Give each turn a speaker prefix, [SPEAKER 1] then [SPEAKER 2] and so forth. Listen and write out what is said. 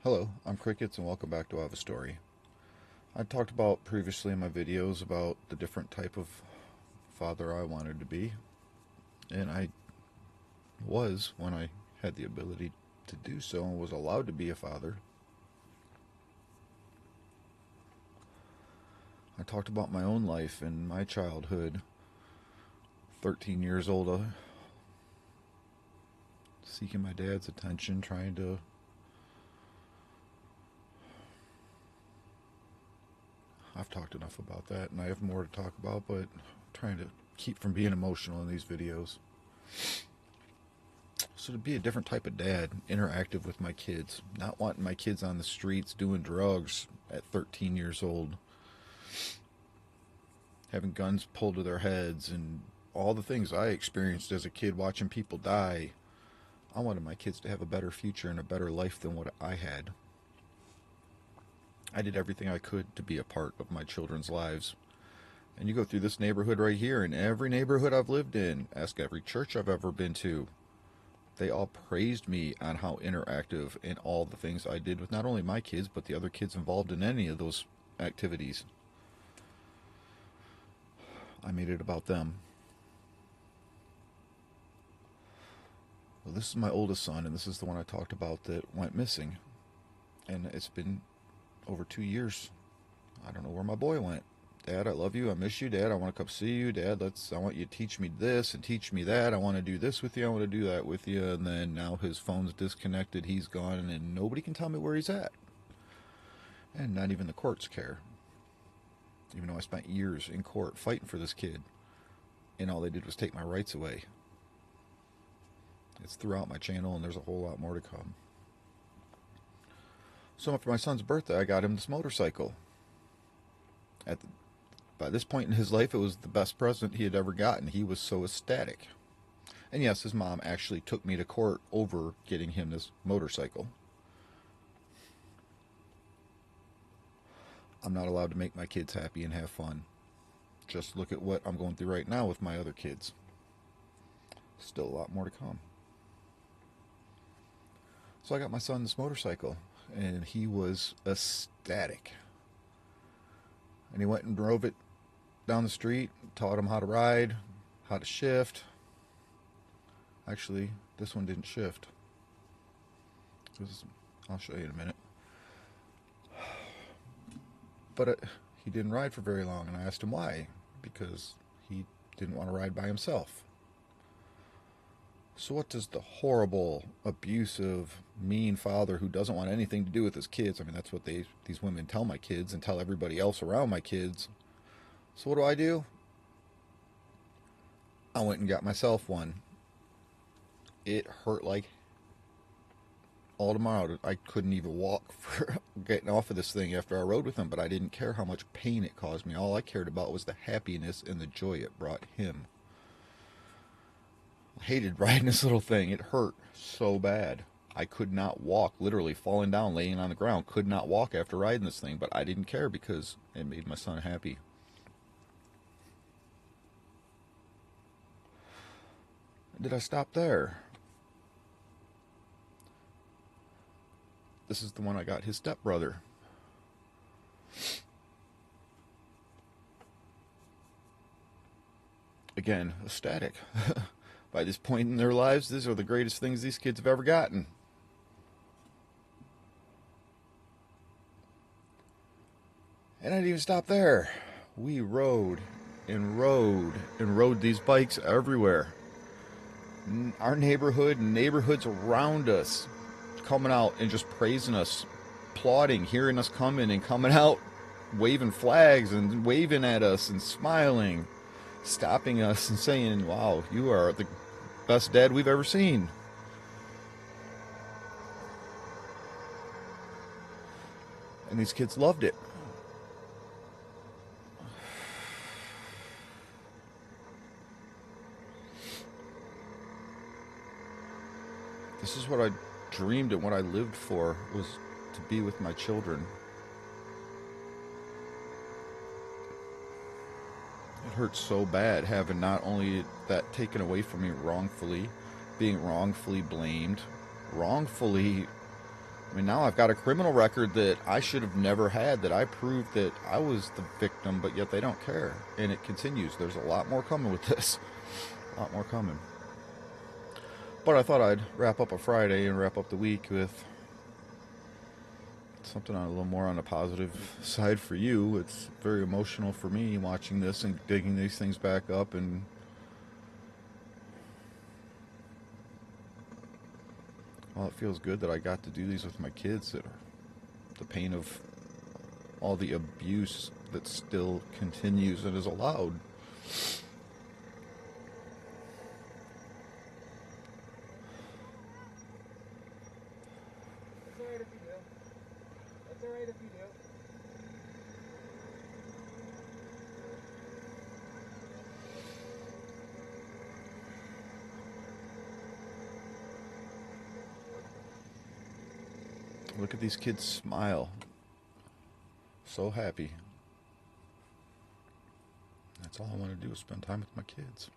[SPEAKER 1] Hello, I'm Crickets and welcome back to I Have a Story. I talked about previously in my videos about the different type of father I wanted to be, and I was when I had the ability to do so and was allowed to be a father. I talked about my own life and my childhood, 13 years old, seeking my dad's attention, trying to I've talked enough about that, and I have more to talk about, but I'm trying to keep from being emotional in these videos. So to be a different type of dad, interactive with my kids, not wanting my kids on the streets doing drugs at 13 years old, having guns pulled to their heads, and all the things I experienced as a kid watching people die. I wanted my kids to have a better future and a better life than what I had. I did everything I could to be a part of my children's lives. And you go through this neighborhood right here, and every neighborhood I've lived in, ask every church I've ever been to, they all praised me on how interactive and all the things I did with not only my kids, but the other kids involved in any of those activities. I made it about them. Well, this is my oldest son, and this is the one I talked about that went missing. And it's been over 2 years. I don't know where my boy went. Dad, I love you. I miss you. Dad, I want to come see you. Dad, I want you to teach me this and teach me that. I want to do this with you. I want to do that with you. And then now his phone's disconnected. He's gone, and nobody can tell me where he's at. And not even the courts care. Even though I spent years in court fighting for this kid, and all they did was take my rights away. It's throughout my channel, and there's a whole lot more to come. So after my son's birthday, I got him this motorcycle. By this point in his life, it was the best present he had ever gotten. He was so ecstatic. And yes, his mom actually took me to court over getting him this motorcycle. I'm not allowed to make my kids happy and have fun. Just look at what I'm going through right now with my other kids. Still a lot more to come. So I got my son this motorcycle, and he was ecstatic. And he went and drove it down the street, taught him how to ride, how to shift. Actually, this one didn't shift. I'll show you in a minute. But he didn't ride for very long, and I asked him why. Because he didn't want to ride by himself. So what does the horrible, abusive, mean father who doesn't want anything to do with his kids, I mean, that's what these women tell my kids and tell everybody else around my kids. So what do? I went and got myself one. It hurt like all tomorrow. I couldn't even walk for getting off of this thing after I rode with him, but I didn't care how much pain it caused me. All I cared about was the happiness and the joy it brought him. I hated riding this little thing. It hurt so bad. I could not walk, literally falling down, laying on the ground. Could not walk after riding this thing, but I didn't care because it made my son happy. Did I stop there? This is the one I got his stepbrother. Again, ecstatic. By this point in their lives, these are the greatest things these kids have ever gotten. And I didn't even stop there. We rode and rode and rode these bikes everywhere. Our neighborhood and neighborhoods around us coming out and just praising us, applauding, hearing us coming and coming out, waving flags and waving at us and smiling, stopping us and saying, wow, you are the best dad we've ever seen. And these kids loved it. This is what I dreamed and what I lived for, was to be with my children. It hurts so bad having not only that taken away from me wrongfully, being wrongfully blamed, wrongfully I mean, now I've got a criminal record that I should have never had, that I proved that I was the victim, but yet they don't care. And it continues. There's a lot more coming with this. A lot more coming. But I thought I'd wrap up a Friday and wrap up the week with something on a little more on the positive side for you. It's very emotional for me watching this and digging these things back up, and well, it feels good that I got to do these with my kids, that are the pain of all the abuse that still continues and is allowed.
[SPEAKER 2] That's alright if you do. That's alright if you do.
[SPEAKER 1] Look at these kids smile. So happy. That's all I want to do is spend time with my kids.